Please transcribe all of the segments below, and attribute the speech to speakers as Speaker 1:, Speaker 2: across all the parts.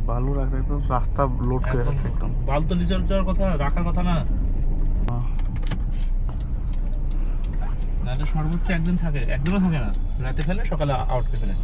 Speaker 1: বালু রাখলে তো রাস্তা লোড করে যাচ্ছে একদম।
Speaker 2: বালু তো নিচে যাওয়ার কথা, রাখার কথা না। নাহলে সর্বোচ্চ একদিন থাকে, একদিনও থাকে না, রাতে ফেলে সকালে আউট করে ফেলে।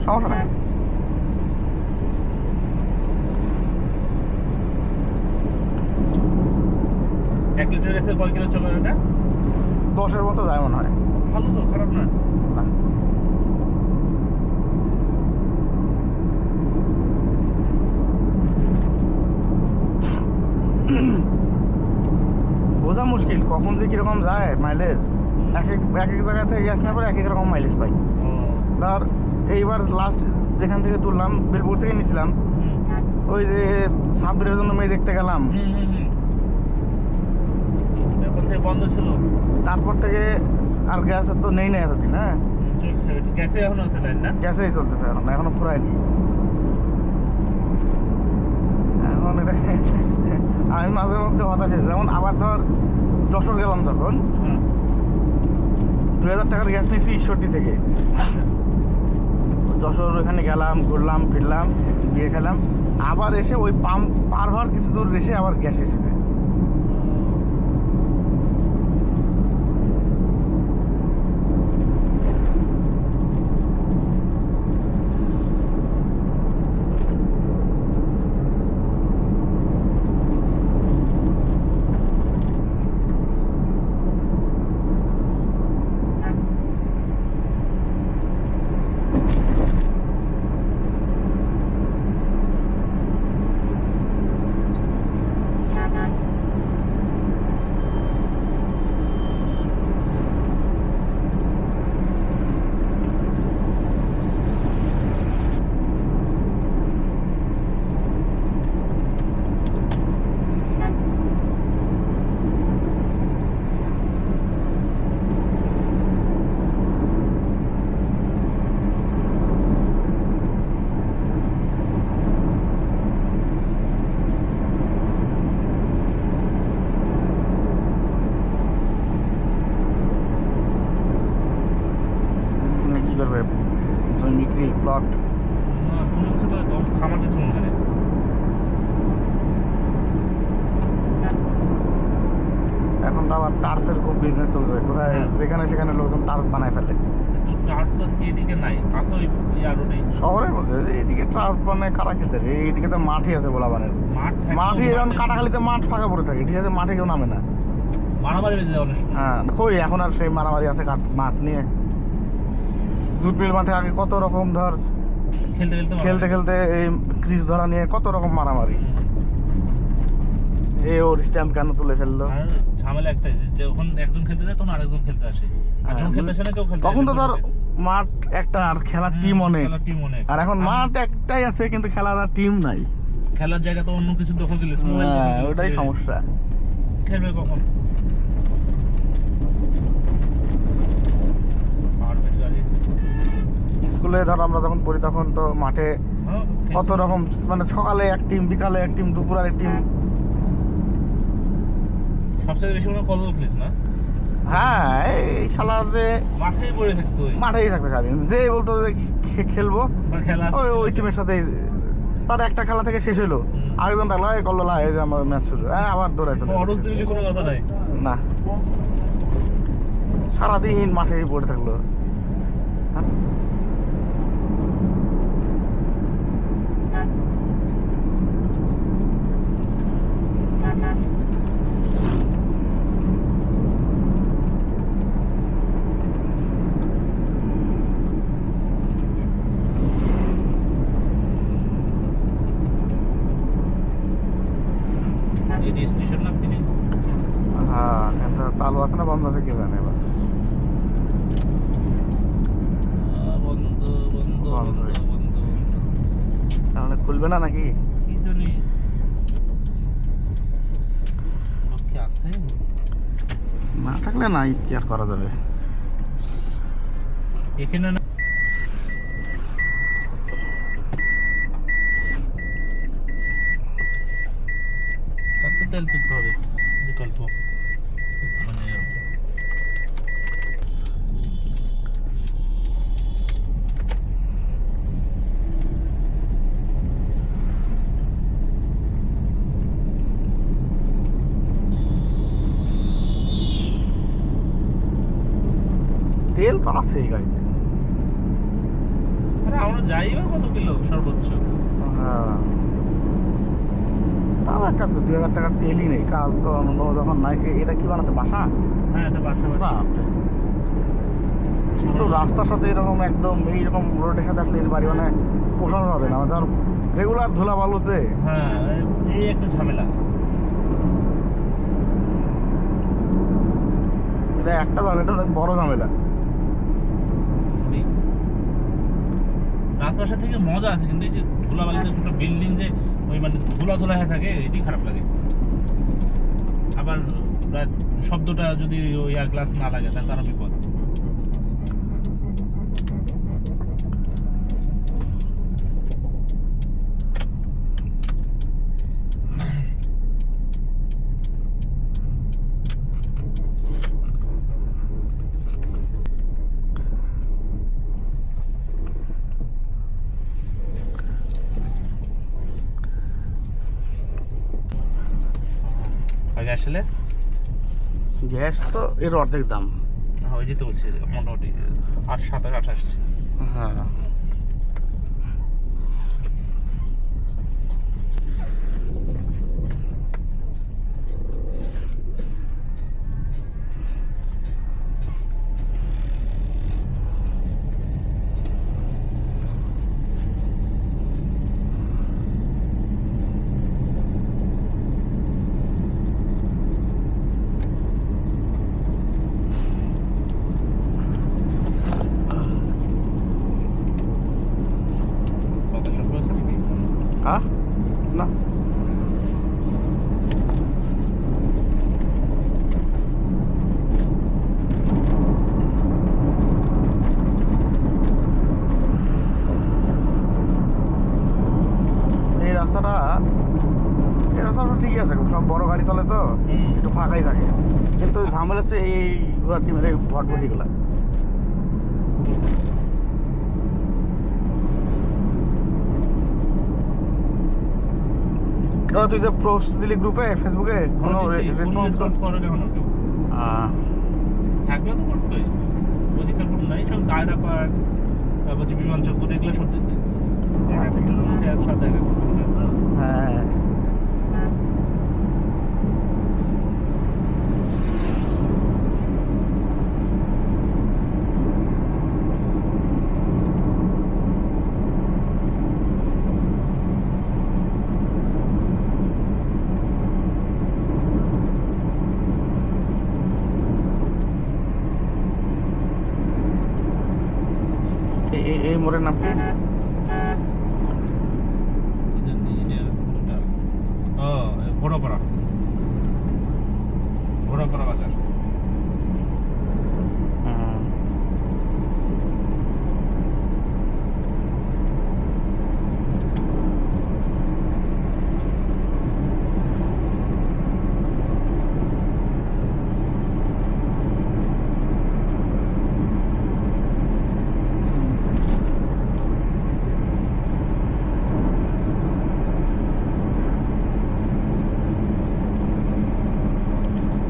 Speaker 1: সমস্যা নাই।
Speaker 2: এক লিটার গ্যাসে কয় কিলো চলে এটা?
Speaker 1: 10-এর মতো যায় মনে হয়।
Speaker 2: ভালো তো, খারাপ না।
Speaker 1: বোঝা মুশকিল কখন যে কিরকম যায় মাইলেজ। এক এক জায়গা থেকে গ্যাস নেওয়ার পরে এক এক রকম মাইলেজ পাই। ধর এইবার লাস্ট যেখান থেকে তুললাম বেলপুর থেকে নিয়েছিলাম, ওই যে সাবরের জন্য মেয়ে দেখতে গেলাম,
Speaker 2: বন্ধ ছিল।
Speaker 1: তারপর থেকে আর গ্যাস তো নেই না এতদিন। হ্যাঁ,
Speaker 2: গ্যাসে এখনো আছে লাইন না?
Speaker 1: গ্যাসেই চলতেছে এখনো ফুরায়নি। এখন এটা আমি মাঝে মধ্যে হতাশ হয়েছি। যেমন আবার ধর যশোর গেলাম যখন, 2000 টাকার গ্যাস নিয়েছি ঈশ্বরদী থেকে। যশোর ওখানে গেলাম, ঘুরলাম ফিরলাম, বিয়ে খেলাম, আবার এসে ওই পাম্প পার হওয়ার কিছু দূর এসে আবার গ্যাস এসেছে। প্লট
Speaker 2: খামার কিছু মনে হয়।
Speaker 1: এখন তো আবার টার্ফের খুব বিজনেস চলছে, কোথায় যেখানে সেখানে লোকজন টার্ফ বানায় ফেলে।
Speaker 2: টার্ফ তো এদিকে নাই, আছে ওই রোডে
Speaker 1: শহরের মধ্যে। এদিকে টার্ফ বানায় কারা খেতে, এইদিকে তো মাঠই আছে বলাবানের মাঠই। এখন কাটাখালিতে মাঠ ফাঁকা পড়ে থাকে, ঠিক আছে, মাঠে কেউ নামে না,
Speaker 2: মারামারি বেজে যায় অনেক সময়।
Speaker 1: হ্যাঁ, কই এখন আর সেই মারামারি আছে মাঠ নিয়ে? জুট মিল মাঠে আগে কত রকম ধর খেলতে খেলতে এই ক্রিজ ধরা নিয়ে কত রকম মারামারি। এ ওর স্ট্যাম্প কেন তুলে ফেললো?
Speaker 2: ঝামেলা একটাই, যে যখন একজন খেলতে যায় তখন আরেকজন খেলতে আসে, আর যখন খেলতে আসে না কেউ খেলতে,
Speaker 1: তখন তো ধর মাঠ একটা আর খেলার টিম অনেক। আর এখন মাঠ একটাই আছে কিন্তু খেলার আর টিম নাই।
Speaker 2: খেলার জায়গা তো অন্য কিছু দখল দিলে,
Speaker 1: ওটাই সমস্যা।
Speaker 2: খেলবে কখন?
Speaker 1: স্কুলে ধর আমরা যখন পড়ি তখন তো মাঠে কত রকম, মানে সকালে এক টিম, বিকালে এক টিম, দুপুরে এক টিম।
Speaker 2: সবচেয়ে বেশি মনে কল খেলিস না?
Speaker 1: হ্যাঁ, এই শালা যে
Speaker 2: মাঠেই পড়ে থাকতো,
Speaker 1: মাঠেই থাকতো সারাদিন। যে বলতো যে খেলবো, ওই টিমের সাথে। তার একটা খেলা থেকে শেষ হলো, আরেকজন ডাকলো করলো লাই যে আমার ম্যাচ শুরু, আবার দৌড়াইতো।
Speaker 2: কোনো কথা নাই
Speaker 1: না, সারাদিন মাঠেই পড়ে থাকলো।
Speaker 2: স্টেশন না ফিরে?
Speaker 1: হ্যাঁ, কিন্তু চালু আছে না বন্ধ আছে কে জানে। এবার তাহলে খুলবে না নাকি?
Speaker 2: কি জানি, লোক কি আছে?
Speaker 1: না থাকলে নাই, কি আর করা যাবে।
Speaker 2: এখানে
Speaker 1: তো আছে এই গাড়িতে।
Speaker 2: আরে আমরা যাই বা কত কিলো সর্বোচ্চ?
Speaker 1: হ্যাঁ, তাও এক কাজ করি, 2000 টাকার তেলই নেই, কাজ তো অন্য যখন নাই। এটা কি বানাতে, বাসা?
Speaker 2: হ্যাঁ, এটা বাসা বাড়ি।
Speaker 1: কিন্তু রাস্তার সাথে এরকম একদম এইরকম রোডের সাথে আসলে এই বাড়ি মানে পোষানো যাবে না, ধর রেগুলার ধুলা বালুতে।
Speaker 2: হ্যাঁ, এই একটা ঝামেলা।
Speaker 1: এটা একটা ঝামেলা, এটা অনেক বড় ঝামেলা।
Speaker 2: রাস্তার সাথে থেকে মজা আছে, কিন্তু এই যে ধুলাবালিতে একটা বিল্ডিং যে ওই মানে ধুলা ধুলা হয়ে থাকে, এটাই খারাপ লাগে। আবার শব্দটা যদি ওই এয়ার গ্লাস না লাগে তাহলে তারও বিপদ। আগে আসলে
Speaker 1: গ্যাস তো এর অর্ধেক দাম।
Speaker 2: ওই যেতে বলছি মোটামুটি 27-28।
Speaker 1: হ্যাঁ,
Speaker 2: কত সব হয়েছে নাকি?
Speaker 1: হ্যাঁ, না এই রাস্তাটা, এই রাস্তাটা ঠিকই আছে, সব বড় গাড়ি চলে তো একটু ফাঁকাই থাকে। কিন্তু ঝামেলা হচ্ছে এই ঘোড়ার টিমের এই ভটভটিগুলা। তুই যে পোস্ট দিলি গ্রুপে ফেসবুকে, কোনো রেসপন্স
Speaker 2: করে না কেউ। থাকলে তো করতোই, অধিকার কোনো নাই। সব দায়রা পার্ক, তারপর যে বিমান চত্বর, এগুলো সব দিচ্ছে। একটা কিলোমিটার একসাথে দেখা করতে হবে।
Speaker 1: হ্যাঁ, এই মোড়ের নাম কি?
Speaker 2: ঘোড়াপাড়া, ঘোড়াপাড়া বাজার।
Speaker 1: হুম।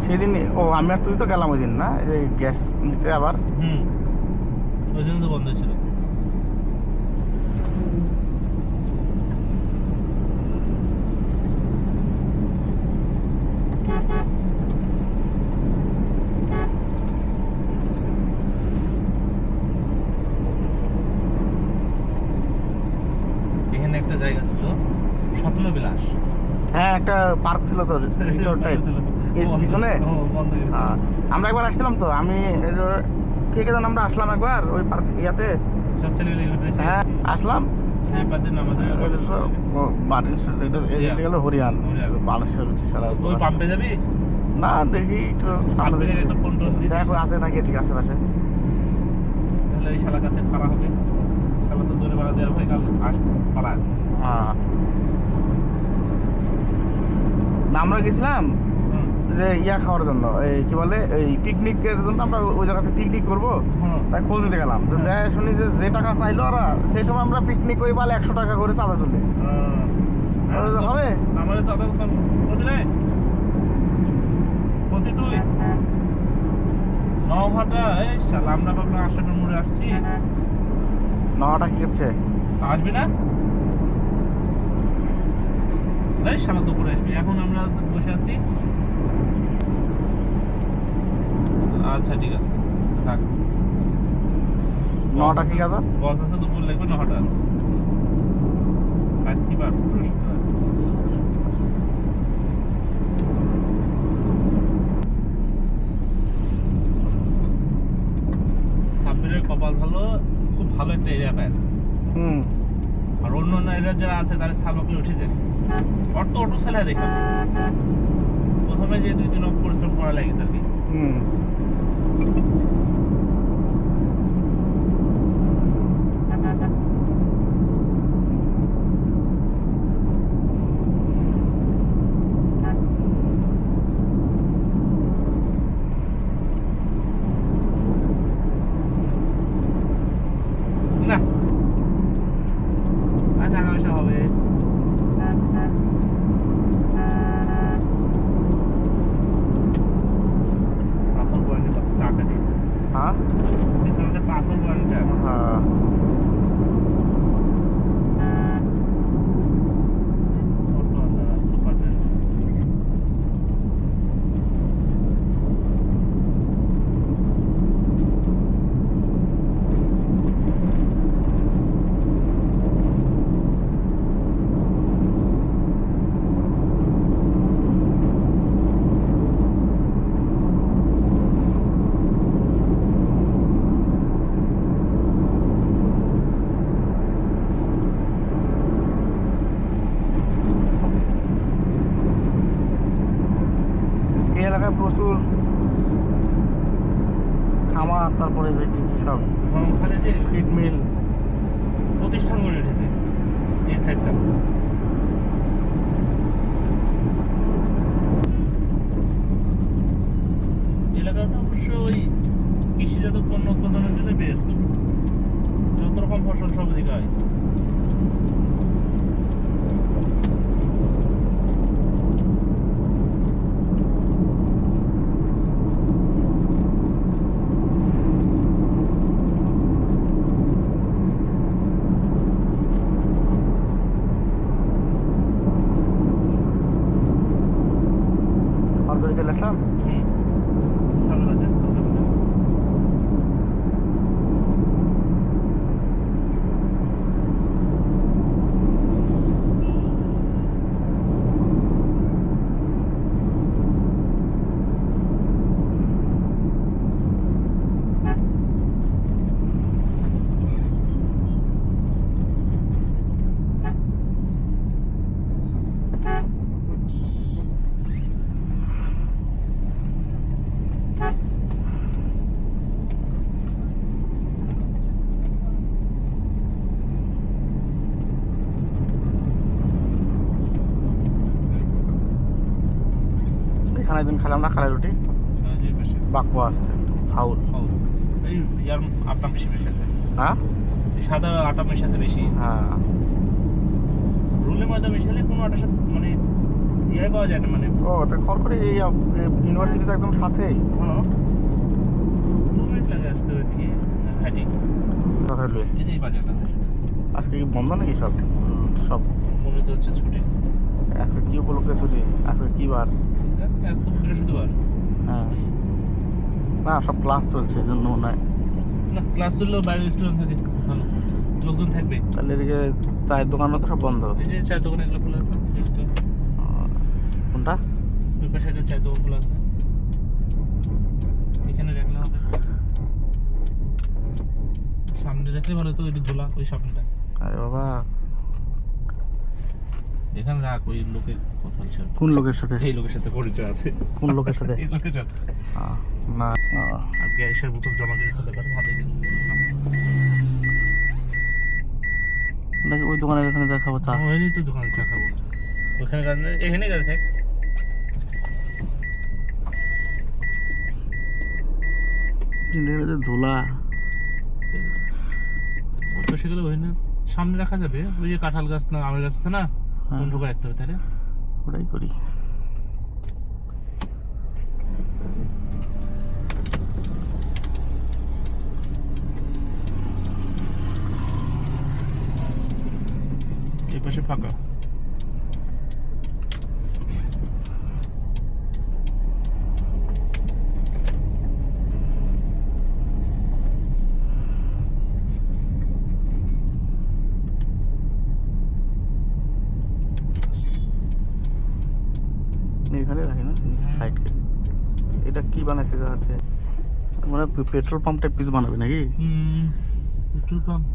Speaker 1: সেদিন আমি আর তুই তো গেলাম ওই দিন না, এই গ্যাস নিতে আবার।
Speaker 2: ওই জন্য তো বন্ধ ছিল। এখানে একটা জায়গা ছিল স্বপ্ন বিলাস।
Speaker 1: হ্যাঁ, একটা পার্ক ছিল তো, রিসোর্ট টাইপ এর পিছনে। হ্যাঁ, আমরা একবার আসছিলাম তো, আমি কে কে জান আমরা আসলাম একবার ওই পার্ক ইয়াতে।
Speaker 2: সব ছেলেগুলো ঘুরতে এসে
Speaker 1: হ্যাঁ, আসলাম।
Speaker 2: এই পাদের আমাদের
Speaker 1: হরিয়ান
Speaker 2: হরিয়ান।
Speaker 1: বালেশ্বর
Speaker 2: ওই পাম্পে যাবি?
Speaker 1: না, দেখি একটু সামনে
Speaker 2: পাম্পে
Speaker 1: দেখি।
Speaker 2: একটা ফোন টোন দিস।
Speaker 1: দেখো আছে নাকি এদিকে আশেপাশে।
Speaker 2: তাহলে ওই শালা কাছে পারা হবে। শালা তো জোরে ভাড়া দেওয়ার ভয়, কাল পাড়া আসবে।
Speaker 1: হ্যাঁ, না আমরা গেছিলাম যে ইয়া খাওয়ার জন্য, এই কি বলে এই পিকনিকের জন্য। আমরা ওই জায়গাতে পিকনিক করবো, তাই খোঁজ নিতে গেলাম। তো যাই শুনি যে টাকা চাইলো ওরা, সেই সময় আমরা পিকনিক করি বলে 100 টাকা করে চাঁদা তুলে। হবে
Speaker 2: আমাদের চাঁদা প্রতি তুই নহাটা এই শালা আমরা ভাবলাম আসামের মোড়ে আসছি।
Speaker 1: নহাটা কি করছে?
Speaker 2: আসবি না? এই শালা দুপুরে আসবি, এখন আমরা বসে আসছি। আচ্ছা ঠিক আছে, থাক।
Speaker 1: নহাটা ঠিক আছে।
Speaker 2: বস আছে, দুপুর লাগবে, নহাটা আছে। আজ কি বার? বৃহস্পতিবার। সাব্বিরের কপাল ভালো, খুব ভালো একটা এরিয়া পাইছে।
Speaker 1: হুম।
Speaker 2: আর অন্য অন্য এরিয়া যারা আছে তারা সালবাকলে উঠে যায়। অটো অটো চালায় দেখা প্রথমে যে 2-3 পরিশ্রম করা লাগিয়েছে আর কি।
Speaker 1: হুম।
Speaker 2: না আর টাকা পয়সা হবে। পাথর বয়ানি টাকা দিয়ে
Speaker 1: হ্যাঁ।
Speaker 2: পিছনে পাথর বয়ানিটা
Speaker 1: হ্যাঁ।
Speaker 2: Super train.
Speaker 1: এই এলাকায় প্রচুর খামার, তারপরে যে কি কি সব
Speaker 2: ওখানে যে
Speaker 1: ফিড মিল।
Speaker 2: প্রতিষ্ঠান গড়ে উঠেছে এই সাইডটা। এলাকাটা অবশ্য ওই কৃষিজাত পণ্য উৎপাদনের জন্য বেস্ট। যত রকম ফসল সব দিকে হয়।
Speaker 1: সরকারি চলে আসলাম।
Speaker 2: হুম। সামনে বাজার, সামনে বাজার।
Speaker 1: এখানে একদিন খেলাম না খালাই রুটি,
Speaker 2: যে পাশে
Speaker 1: বাক্য আসছে ফাউল।
Speaker 2: এই ইয়ার আটা বেশি আছে।
Speaker 1: হ্যাঁ।
Speaker 2: এই সাদা আটা মেশাতে বেশি।
Speaker 1: হ্যাঁ।
Speaker 2: রুলে ময়দা মেশালে কোনো আটার সাথে মানে ইয়ে পাওয়া যায় না মানে।
Speaker 1: ও ওটা খড়খড়ি এই ইউনিভার্সিটিতে একদম সাথেই।
Speaker 2: হ্যাঁ 2 মিনিট লাগে আসতে ওইদিকে হাঁটি।
Speaker 1: কথা বলবে
Speaker 2: এই যে এই বাজারটা
Speaker 1: আজকে কি বন্ধ নাকি সব? সব
Speaker 2: মনে তো হচ্ছে ছুটি।
Speaker 1: আজকে কি উপলক্ষে ছুটি? আজকে কি বার?
Speaker 2: আজ তো বৃহস্পতিবার।
Speaker 1: হ্যাঁ। না সব ক্লাস চলছে এই জন্য মনে হয়।
Speaker 2: না ক্লাস চললেও বাইরে স্টুডেন্ট থাকে, ভালো লোকজন থাকবে।
Speaker 1: তাহলে এদিকে চায়ের দোকানও তো সব বন্ধ।
Speaker 2: এই যে চায়ের দোকান এগুলো খোলা আছে,
Speaker 1: কোনটা?
Speaker 2: ওই পাশে একটা চায়ের দোকান খোলা আছে, এখানে রাখলে হবে। সামনে রাখলে ভালো তো, ওই ঝোলা ওই সামনেটা।
Speaker 1: আরে বাবা,
Speaker 2: এখানে রাখ, ওই লোকের কথা হচ্ছে।
Speaker 1: কোন লোকের সাথে?
Speaker 2: এই লোকের সাথে পরিচয় আছে।
Speaker 1: কোন লোকের সাথে?
Speaker 2: এই লোকের সাথে।
Speaker 1: না
Speaker 2: আর গ্যাসের বোতল জমা করে চলে পারে, ভালো গেছে
Speaker 1: নাকি ওই দোকানের এখানে যা খাবো চা?
Speaker 2: হয়নি তো দোকানে চা খাবো ওখানে, এখানে গাড়ি থাক।
Speaker 1: কিন্তু এখানে যে ধুলা।
Speaker 2: ওই পাশে গেলে ওখানে সামনে রাখা যাবে, ওই যে কাঁঠাল গাছ না আমের গাছ আছে না, কোন ঢোকা রাখতে হবে তাহলে।
Speaker 1: ওটাই করি।
Speaker 2: পাশে ফাঁকা।
Speaker 1: এখানে রাখি না সাইড এটা কি বানাইছে জাহাতে মানে পেট্রোল পাম্পটা পিস বানাবে নাকি
Speaker 2: পেট্রোল পাম্প